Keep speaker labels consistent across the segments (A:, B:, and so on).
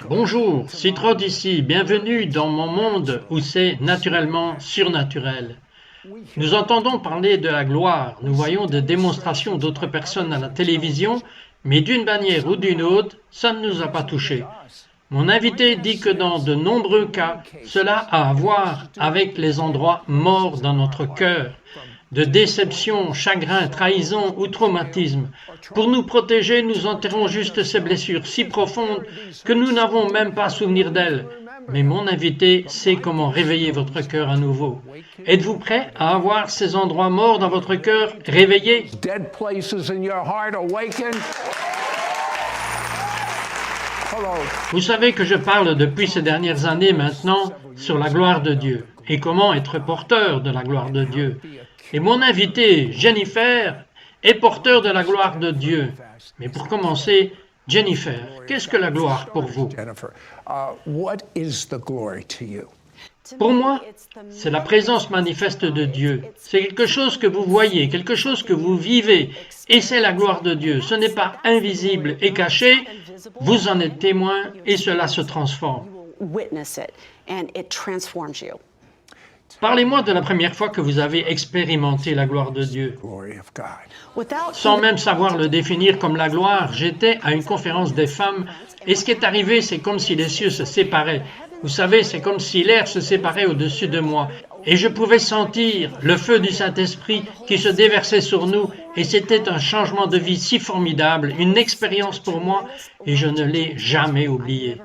A: Bonjour, Citrode ici, bienvenue dans mon monde où c'est naturellement surnaturel. Nous entendons parler de la gloire, nous voyons des démonstrations d'autres personnes à la télévision, mais d'une manière ou d'une autre, ça ne nous a pas touchés. Mon invité dit que dans de nombreux cas, cela a à voir avec les endroits morts dans notre cœur, de déception, chagrin, trahison ou traumatisme. Pour nous protéger, nous enterrons juste ces blessures si profondes que nous n'avons même pas souvenir d'elles. Mais mon invité sait comment réveiller votre cœur à nouveau. Êtes-vous prêt à avoir ces endroits morts dans votre cœur réveillés? Vous savez que je parle depuis ces dernières années maintenant sur la gloire de Dieu et comment être porteur de la gloire de Dieu. Et mon invité, Jennifer, est porteur de la gloire de Dieu. Mais pour commencer, Jennifer, qu'est-ce que la gloire pour vous? Pour moi, c'est la présence manifeste de Dieu. C'est quelque chose que vous voyez, quelque chose que vous vivez, et c'est la gloire de Dieu. Ce n'est pas invisible et caché, vous en êtes témoin et cela se transforme. Parlez-moi de la première fois que vous avez expérimenté la gloire de Dieu. Sans même savoir le définir comme la gloire, j'étais à une conférence des femmes et ce qui est arrivé, c'est comme si les cieux se séparaient. Vous savez, c'est comme si l'air se séparait au-dessus de moi et je pouvais sentir le feu du Saint-Esprit qui se déversait sur nous et c'était un changement de vie si formidable, une expérience pour moi et je ne l'ai jamais oublié.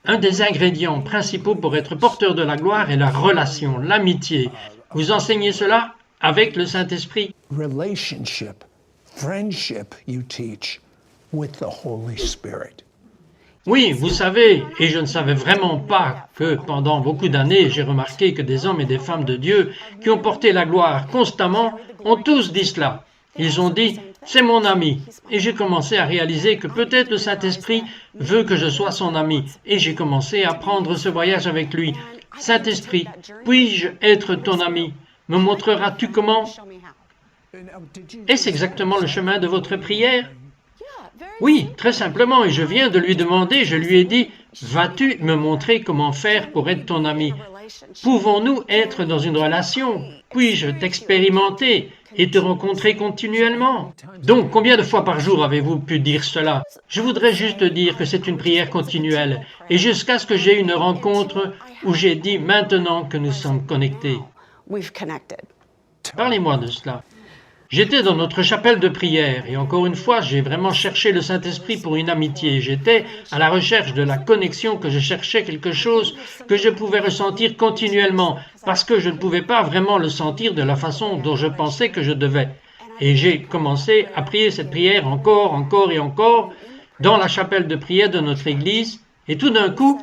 A: Un des ingrédients principaux pour être porteur de la gloire est la relation, l'amitié. Vous enseignez cela avec le Saint-Esprit.
B: Relationship, friendship, you teach with the Holy Spirit.
A: Oui, vous savez, et je ne savais vraiment pas que pendant beaucoup d'années, j'ai remarqué que des hommes et des femmes de Dieu qui ont porté la gloire constamment ont tous dit cela. Ils ont dit « c'est mon ami » et j'ai commencé à réaliser que peut-être le Saint-Esprit veut que je sois son ami et j'ai commencé à prendre ce voyage avec lui. « Saint-Esprit, puis-je être ton ami? Me montreras-tu comment? » Est-ce exactement le chemin de votre prière? Oui, très simplement, et je viens de lui demander, je lui ai dit « vas-tu me montrer comment faire pour être ton ami? Pouvons-nous être dans une relation? Puis-je t'expérimenter et te rencontrer continuellement? » Donc, combien de fois par jour avez-vous pu dire cela? Je voudrais juste dire que c'est une prière continuelle, et jusqu'à ce que j'ai une rencontre où j'ai dit « maintenant que nous sommes connectés ». Parlez-moi de cela. J'étais dans notre chapelle de prière et encore une fois, j'ai vraiment cherché le Saint-Esprit pour une amitié. J'étais à la recherche de la connexion, que je cherchais quelque chose que je pouvais ressentir continuellement parce que je ne pouvais pas vraiment le sentir de la façon dont je pensais que je devais. Et j'ai commencé à prier cette prière encore et encore dans la chapelle de prière de notre église et tout d'un coup,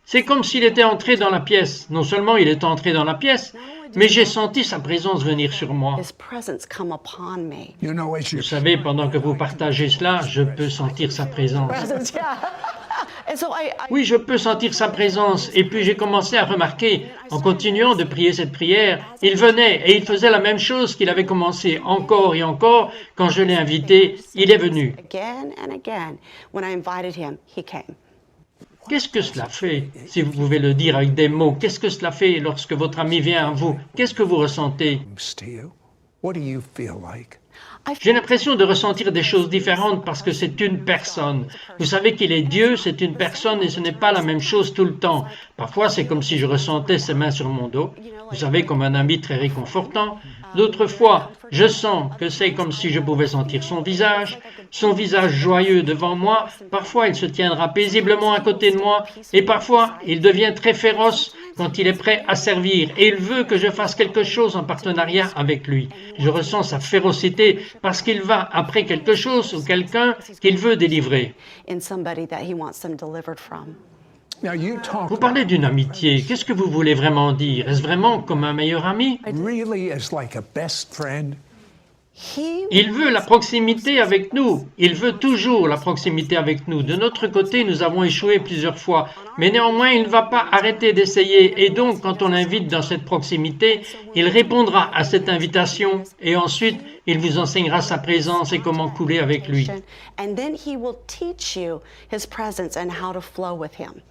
A: c'est comme s'il était entré dans la pièce. Non seulement il est entré dans la pièce, mais j'ai senti sa présence venir sur moi. Vous savez, pendant que vous partagez cela, je peux sentir sa présence. Oui, je peux sentir sa présence. Et puis j'ai commencé à remarquer, en continuant de prier cette prière, il venait et il faisait la même chose qu'il avait commencé encore et encore. Quand je l'ai invité, il est venu. Qu'est-ce que cela fait, si vous pouvez le dire avec des mots? Qu'est-ce que cela fait lorsque votre ami vient à vous? Qu'est-ce que vous ressentez? J'ai l'impression de ressentir des choses différentes parce que c'est une personne. Vous savez qu'il est Dieu, c'est une personne et ce n'est pas la même chose tout le temps. Parfois, c'est comme si je ressentais ses mains sur mon dos. Vous savez, comme un ami très réconfortant. D'autres fois, je sens que c'est comme si je pouvais sentir son visage joyeux devant moi. Parfois, il se tiendra paisiblement à côté de moi et parfois, il devient très féroce quand il est prêt à servir et il veut que je fasse quelque chose en partenariat avec lui. Je ressens sa férocité parce qu'il va après quelque chose ou quelqu'un qu'il veut délivrer. Vous parlez d'une amitié. Qu'est-ce que vous voulez vraiment dire? Est-ce vraiment comme un meilleur ami? Il veut la proximité avec nous. Il veut toujours la proximité avec nous. De notre côté, nous avons échoué plusieurs fois. Mais néanmoins, il ne va pas arrêter d'essayer. Et donc, quand on l'invite dans cette proximité, il répondra à cette invitation. Et ensuite, il vous enseignera sa présence et comment couler avec lui.
C: And then he will teach you his presence and how to flow with him.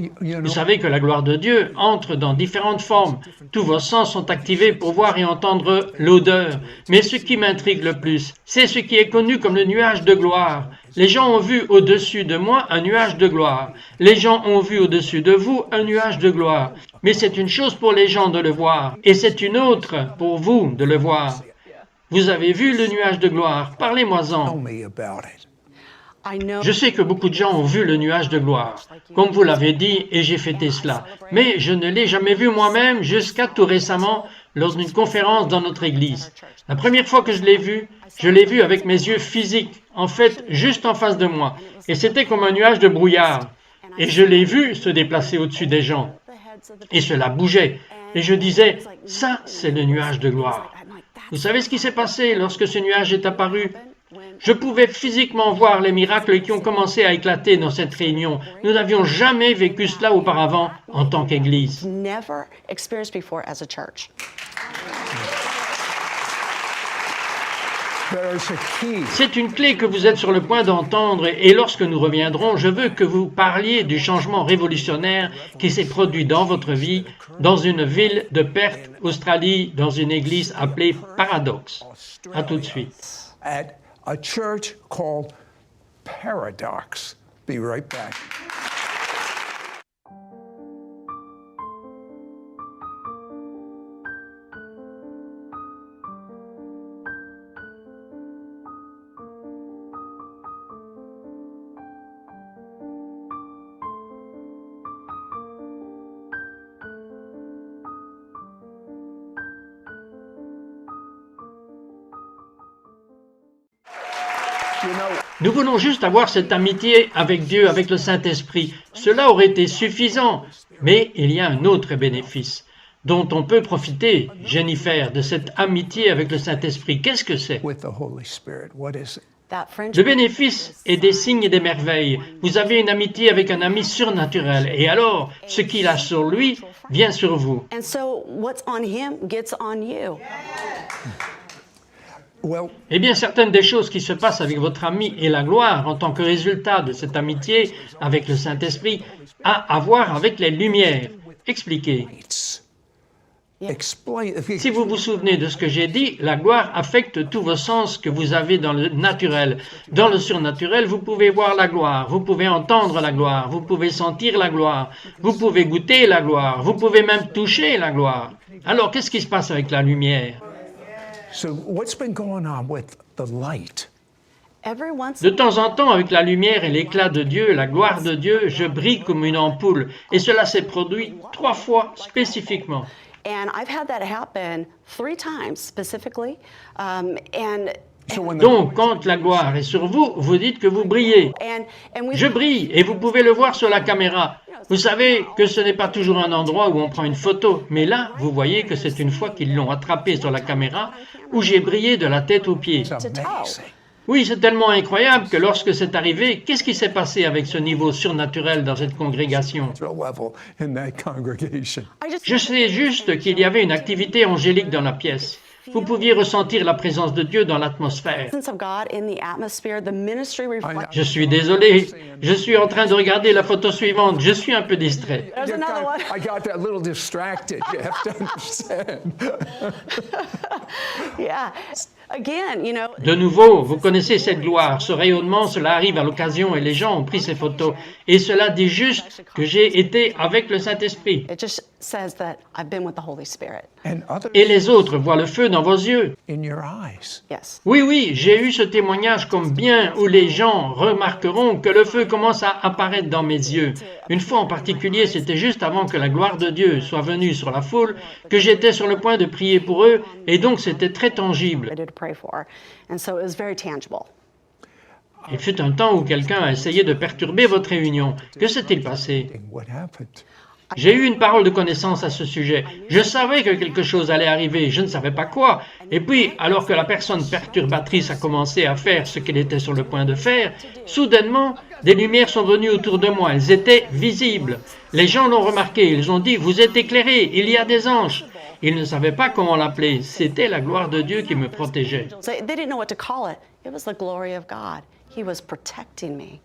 A: Vous savez que la gloire de Dieu entre dans différentes formes. Tous vos sens sont activés pour voir et entendre l'odeur. Mais ce qui m'intrigue le plus, c'est ce qui est connu comme le nuage de gloire. Les gens ont vu au-dessus de moi un nuage de gloire. Les gens ont vu au-dessus de vous un nuage de gloire. Mais c'est une chose pour les gens de le voir, et c'est une autre pour vous de le voir. Vous avez vu le nuage de gloire, parlez-moi-en.
B: Tell me about it.
A: Je sais que beaucoup de gens ont vu le nuage de gloire, comme vous l'avez dit, et j'ai fêté cela. Mais je ne l'ai jamais vu moi-même jusqu'à tout récemment lors d'une conférence dans notre église. La première fois que je l'ai vu avec mes yeux physiques, en fait, juste en face de moi. Et c'était comme un nuage de brouillard. Et je l'ai vu se déplacer au-dessus des gens. Et cela bougeait. Et je disais, ça, c'est le nuage de gloire. Vous savez ce qui s'est passé lorsque ce nuage est apparu? Je pouvais physiquement voir les miracles qui ont commencé à éclater dans cette réunion. Nous n'avions jamais vécu cela auparavant en tant qu'Église.
C: Never experienced before as a church.
B: There's a key.
A: C'est une clé que vous êtes sur le point d'entendre et lorsque nous reviendrons, je veux que vous parliez du changement révolutionnaire qui s'est produit dans votre vie, dans une ville de Perth, Australie, dans une église appelée Paradox. À tout de suite.
B: At a church called Paradox. Be right back. You know,
A: Nous voulons juste avoir cette amitié avec Dieu, avec le Saint-Esprit. Cela aurait été suffisant. Mais il y a un autre bénéfice dont on peut profiter, Jennifer, de cette amitié avec le Saint-Esprit. Qu'est-ce que c'est?
B: with the Holy Spirit, what is it?
C: That friendship
A: Le bénéfice est des signes et des merveilles. Vous avez une amitié avec un ami surnaturel. Et alors, ce qu'il a sur lui vient sur vous.
C: And so what's on him gets on you.
B: Well,
A: Eh bien, certaines des choses qui se passent avec votre ami et la gloire en tant que résultat de cette amitié avec le Saint-Esprit a à voir avec les lumières. Expliquez.
B: it's explain.
A: Si vous vous souvenez de ce que j'ai dit, la gloire affecte tous vos sens que vous avez dans le naturel. Dans le surnaturel, vous pouvez voir la gloire, vous pouvez entendre la gloire, vous pouvez sentir la gloire, vous pouvez goûter la gloire, vous pouvez même toucher la gloire. Alors, qu'est-ce qui se passe avec la lumière?
B: So what's been going on with the light?
C: Every once
A: De temps en temps, avec la lumière et l'éclat de Dieu, la gloire de Dieu, je brille comme une ampoule. Et cela s'est produit 3 fois spécifiquement.
C: and I've had that happen 3 times specifically. And
B: So when the
A: Donc, quand la gloire est sur vous, vous dites que vous brillez.
C: and we
A: Je brille et vous pouvez le voir sur la caméra. Vous savez que ce n'est pas toujours un endroit où on prend une photo, mais là, vous voyez que c'est une fois qu'ils l'ont attrapé sur la caméra où j'ai brillé de la tête aux pieds.
B: it's amazing.
A: Oui, c'est tellement incroyable que lorsque c'est arrivé, qu'est-ce qui s'est passé avec ce niveau surnaturel dans cette congrégation?
B: To a level in that congregation.
C: I just
A: Je sais juste qu'il y avait une activité angélique dans la pièce. Vous pouviez ressentir la présence de Dieu dans l'atmosphère.
C: presence of God in the atmosphere, the ministry reflects.
A: Je suis désolé, je suis en train de regarder la photo suivante, je suis un peu distrait.
C: There's another one.
B: I got that little distracted. You have to understand.
C: Yeah. Again, you know,
A: De nouveau, vous connaissez cette gloire, ce rayonnement, cela arrive à l'occasion et les gens ont pris ces photos. Et cela dit juste que j'ai été avec le Saint-Esprit.
C: it just says that I've been with the Holy Spirit.
B: And others
A: Et les autres voient le feu dans vos yeux.
B: in your eyes.
C: Yes.
A: Oui, oui, j'ai eu ce témoignage comme bien où les gens remarqueront que le feu commence à apparaître dans mes yeux. Une fois en particulier, c'était juste avant que la gloire de Dieu soit venue sur la foule, que j'étais sur le point de prier pour eux, et donc c'était très tangible.
C: Ready to pray for. And so it was very tangible.
A: Il fut un temps où quelqu'un a essayé de perturber votre réunion. Que s'est-il passé?
B: What happened?
A: J'ai eu une parole de connaissance à ce sujet. Je savais que quelque chose allait arriver, je ne savais pas quoi. Et puis, alors que la personne perturbatrice a commencé à faire ce qu'elle était sur le point de faire, soudainement, des lumières sont venues autour de moi. Elles étaient visibles. Les gens l'ont remarqué. Ils ont dit, vous êtes éclairés, il y a des anges. Ils ne savaient pas comment l'appeler. C'était la gloire de Dieu qui me protégeait.
C: So they didn't know what to call it. It was the glory of God. He was protecting me.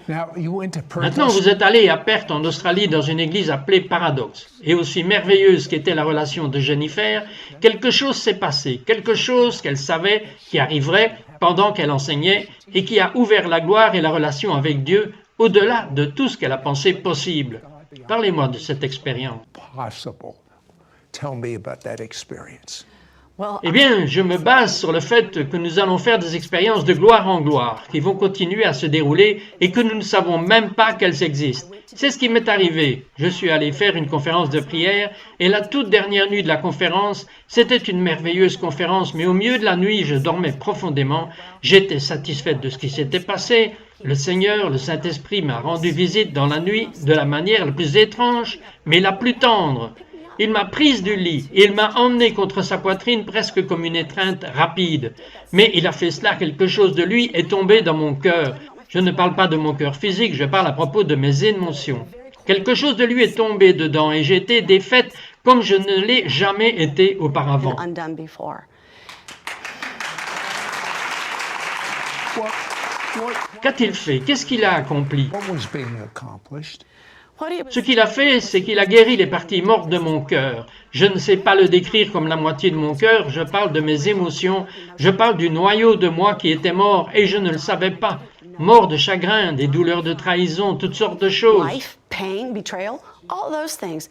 B: Now, you went to
A: Maintenant,
B: Perth.
A: vous êtes allé à Perth, en Australie, dans une église appelée Paradox. Et aussi merveilleuse qu'était la relation de Jennifer, quelque chose s'est passé, quelque chose qu'elle savait qui arriverait pendant qu'elle enseignait et qui a ouvert la gloire et la relation avec Dieu au-delà de tout ce qu'elle a pensé possible. Parlez-moi de cette expérience.
B: Possible. Tell me about that experience.
C: Well,
A: Eh bien, je me base sur le fait que nous allons faire des expériences de gloire en gloire, qui vont continuer à se dérouler et que nous ne savons même pas qu'elles existent. C'est ce qui m'est arrivé. Je suis allé faire une conférence de prière et la toute dernière nuit de la conférence, c'était une merveilleuse conférence, mais au milieu de la nuit, je dormais profondément. J'étais satisfaite de ce qui s'était passé. Le Seigneur, le Saint-Esprit m'a rendu visite dans la nuit de la manière la plus étrange, mais la plus tendre. Il m'a prise du lit, il m'a emmenée contre sa poitrine presque comme une étreinte rapide. Mais il a fait cela, quelque chose de lui est tombé dans mon cœur. Je ne parle pas de mon cœur physique, je parle à propos de mes émotions. Quelque chose de lui est tombé dedans et j'ai été défaite comme je ne l'ai jamais été auparavant.
C: undone before.
A: Qu'a-t-il fait? Qu'est-ce qu'il a accompli?
B: What was being accomplished?
C: What do you
A: Ce qu'il a fait, c'est qu'il a guéri les parties mortes de mon cœur. Je ne sais pas le décrire comme la moitié de mon cœur, je parle de mes émotions, je parle du noyau de moi qui était mort et je ne le savais pas. Mort de chagrin, des douleurs de trahison, toutes sortes de choses
C: life, pain, betrayal, all those things.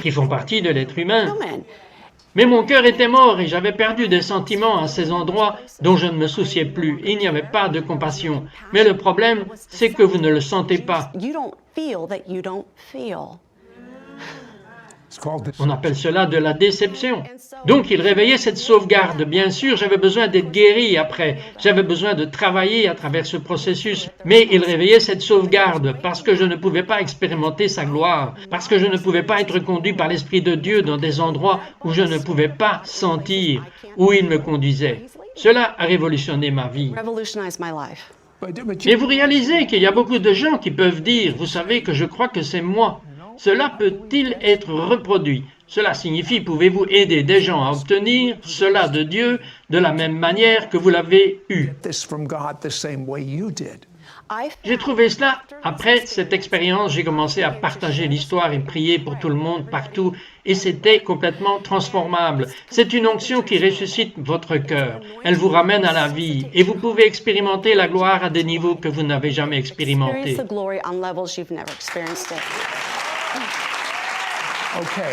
A: qui font partie de l'être humain.
C: Human.
A: Mais mon cœur était mort et j'avais perdu des sentiments à ces endroits dont je ne me souciais plus. Il n'y avait pas de compassion. Mais le problème, c'est que vous ne le sentez pas.
C: You don't feel that you don't feel.
B: It's called this.
A: On appelle cela de la déception. Donc il réveillait cette sauvegarde. Bien sûr, j'avais besoin d'être guéri après. J'avais besoin de travailler à travers ce processus. Mais il réveillait cette sauvegarde parce que je ne pouvais pas expérimenter sa gloire. Parce que je ne pouvais pas être conduit par l'Esprit de Dieu dans des endroits où je ne pouvais pas sentir, où il me conduisait. Cela a révolutionné ma vie.
C: Revolutionized my life.
B: But
A: Et vous réalisez qu'il y a beaucoup de gens qui peuvent dire, vous savez que je crois que c'est moi. Cela peut-il être reproduit? Cela signifie, pouvez-vous aider des gens à obtenir cela de Dieu de la même manière que vous l'avez eu?
B: this from God the same way you did.
C: I
A: J'ai trouvé cela, après cette expérience, j'ai commencé à partager l'histoire et prier pour tout le monde, partout, et c'était complètement transformable. C'est une onction qui ressuscite votre cœur. Elle vous ramène à la vie, et vous pouvez expérimenter la gloire à des niveaux que vous n'avez jamais expérimentés.
C: experience the glory on levels you've never experienced it.
B: Okay.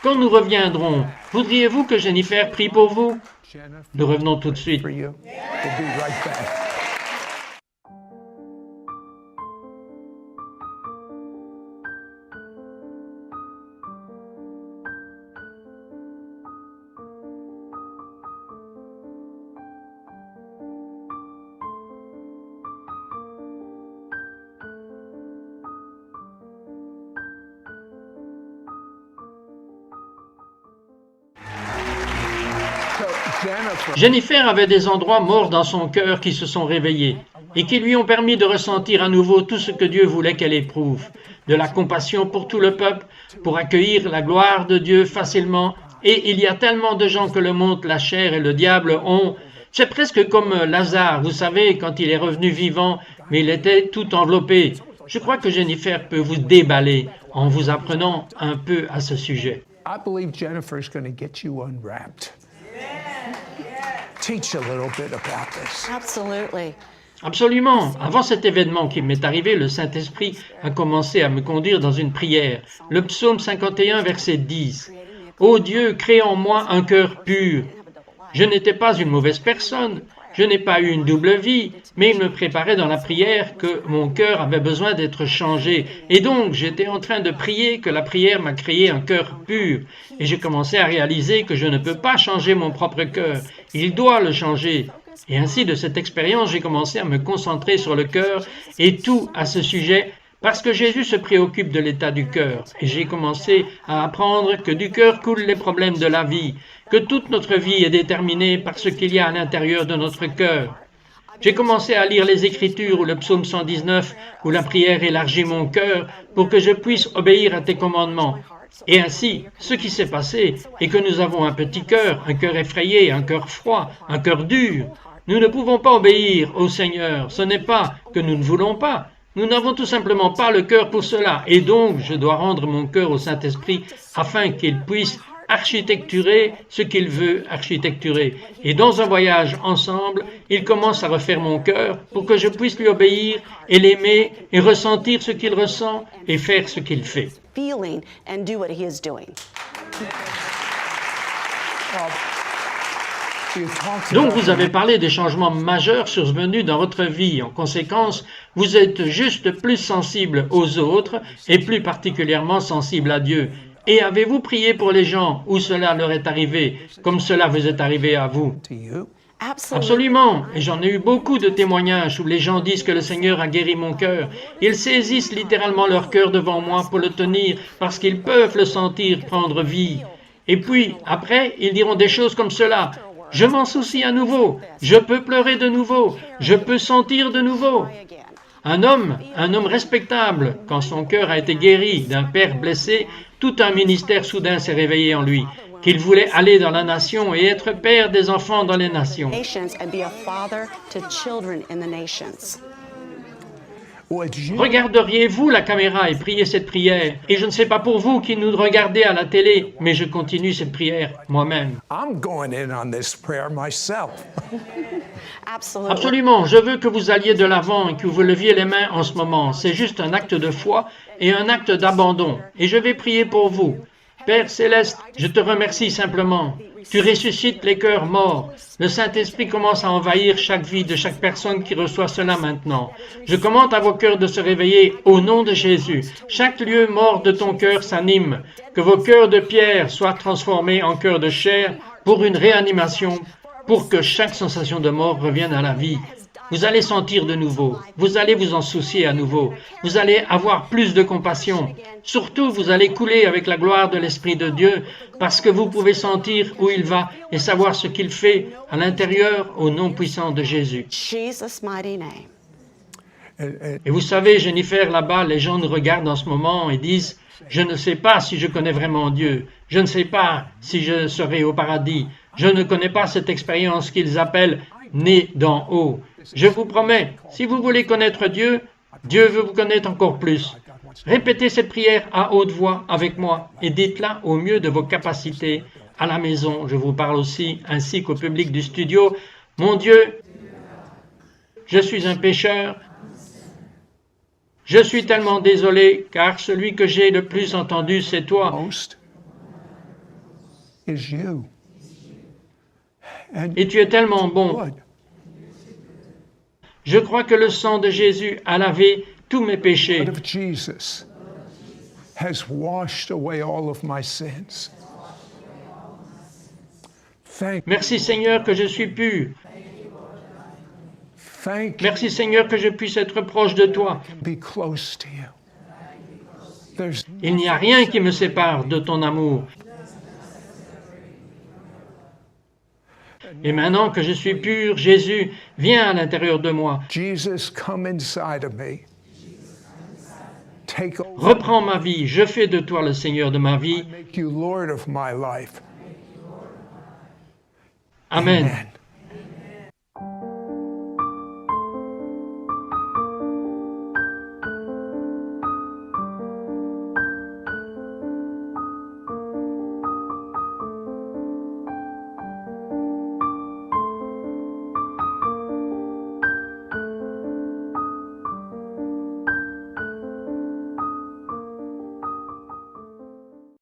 A: Quand nous reviendrons, voudriez-vous que Jennifer prie pour vous?
B: Jennifer,
A: Nous revenons tout de suite.
B: for you. We'll be right back. So, Jennifer,
A: Jennifer avait des endroits morts dans son cœur qui se sont réveillés et qui lui ont permis de ressentir à nouveau tout ce que Dieu voulait qu'elle éprouve, de la compassion pour tout le peuple, pour accueillir la gloire de Dieu facilement. Et il y a tellement de gens que le monde, la chair et le diable ont. C'est presque comme Lazare, vous savez, quand il est revenu vivant, mais il était tout enveloppé. Je crois que Jennifer peut vous déballer en vous apprenant un peu à ce sujet.
B: I believe Jennifer's going to get you unwrapped. Teach a little bit about this.
C: Absolutely.
A: Absolument. Avant cet événement qui m'est arrivé, le Saint-Esprit a commencé à me conduire dans une prière. Le psaume 51, verset 10. « Ô Dieu, crée en moi un cœur pur. Je n'étais pas une mauvaise personne. Je n'ai pas eu une double vie, mais il me préparait dans la prière que mon cœur avait besoin d'être changé. Et donc, j'étais en train de prier que la prière m'a créé un cœur pur. Et j'ai commencé à réaliser que je ne peux pas changer mon propre cœur. Il doit le changer. Et ainsi, de cette expérience, j'ai commencé à me concentrer sur le cœur et tout à ce sujet Parce que Jésus se préoccupe de l'état du cœur, et j'ai commencé à apprendre que du cœur coulent les problèmes de la vie, que toute notre vie est déterminée par ce qu'il y a à l'intérieur de notre cœur. J'ai commencé à lire les Écritures ou le psaume 119 où la prière élargit mon cœur pour que je puisse obéir à tes commandements. Et ainsi, ce qui s'est passé est que nous avons un petit cœur, un cœur effrayé, un cœur froid, un cœur dur. Nous ne pouvons pas obéir au Seigneur. Ce n'est pas que nous ne voulons pas. Nous n'avons tout simplement pas le cœur pour cela. Et donc, je dois rendre mon cœur au Saint-Esprit afin qu'il puisse architecturer ce qu'il veut architecturer. Et dans un voyage ensemble, il commence à refaire mon cœur pour que je puisse lui obéir et l'aimer et ressentir ce qu'il ressent et faire ce qu'il fait.
C: Feeling and do what he is doing.
A: Donc vous avez parlé des changements majeurs survenus dans votre vie. En conséquence, vous êtes juste plus sensible aux autres et plus particulièrement sensible à Dieu. Et avez-vous prié pour les gens où cela leur est arrivé, comme cela vous est arrivé à vous? Absolument. Et j'en ai eu beaucoup de témoignages où les gens disent que le Seigneur a guéri mon cœur. Ils saisissent littéralement leur cœur devant moi pour le tenir parce qu'ils peuvent le sentir prendre vie. Et puis, après, ils diront des choses comme cela. Je m'en soucie à nouveau. Je peux pleurer de nouveau. Je peux sentir de nouveau. Un homme respectable, quand son cœur a été guéri d'un père blessé, tout un ministère soudain s'est réveillé en lui, qu'il voulait aller dans la nation et être père des enfants dans les nations. Regarderiez-vous la caméra et prier cette prière? Et je ne sais pas pour vous qui nous regardez à la télé, mais je continue cette prière moi-même. Absolument, je veux que vous alliez de l'avant et que vous leviez les mains en ce moment. C'est juste un acte de foi et un acte d'abandon. Et je vais prier pour vous. Père Céleste, je te remercie simplement. Tu ressuscites les cœurs morts. Le Saint-Esprit commence à envahir chaque vie de chaque personne qui reçoit cela maintenant. Je commande à vos cœurs de se réveiller au nom de Jésus. Chaque lieu mort de ton cœur s'anime. Que vos cœurs de pierre soient transformés en cœurs de chair pour une réanimation, pour que chaque sensation de mort revienne à la vie. Vous allez sentir de nouveau, vous allez vous en soucier à nouveau, vous allez avoir plus de compassion. Surtout, vous allez couler avec la gloire de l'Esprit de Dieu parce que vous pouvez sentir où il va et savoir ce qu'il fait à l'intérieur au nom puissant de Jésus. Et vous savez, Jennifer, là-bas, les gens nous regardent en ce moment et disent « Je ne sais pas si je connais vraiment Dieu, je ne sais pas si je serai au paradis, je ne connais pas cette expérience qu'ils appellent « né d'en haut ». Je vous promets, si vous voulez connaître Dieu, Dieu veut vous connaître encore plus. Répétez cette prière à haute voix avec moi et dites-la au mieux de vos capacités à la maison. Je vous parle aussi, ainsi qu'au public du studio. Mon Dieu, je suis un pécheur. Je suis tellement désolé, car celui que j'ai le plus entendu, c'est toi. Et tu es tellement bon. Je crois que le sang de Jésus a lavé tous mes péchés. Merci Seigneur que je suis pur. Merci Seigneur que je puisse être proche de toi. Il n'y a rien qui me sépare de ton amour. Et maintenant que je suis pur, Jésus, viens à l'intérieur de moi. Reprends ma vie, je fais de toi le Seigneur de ma vie. Amen.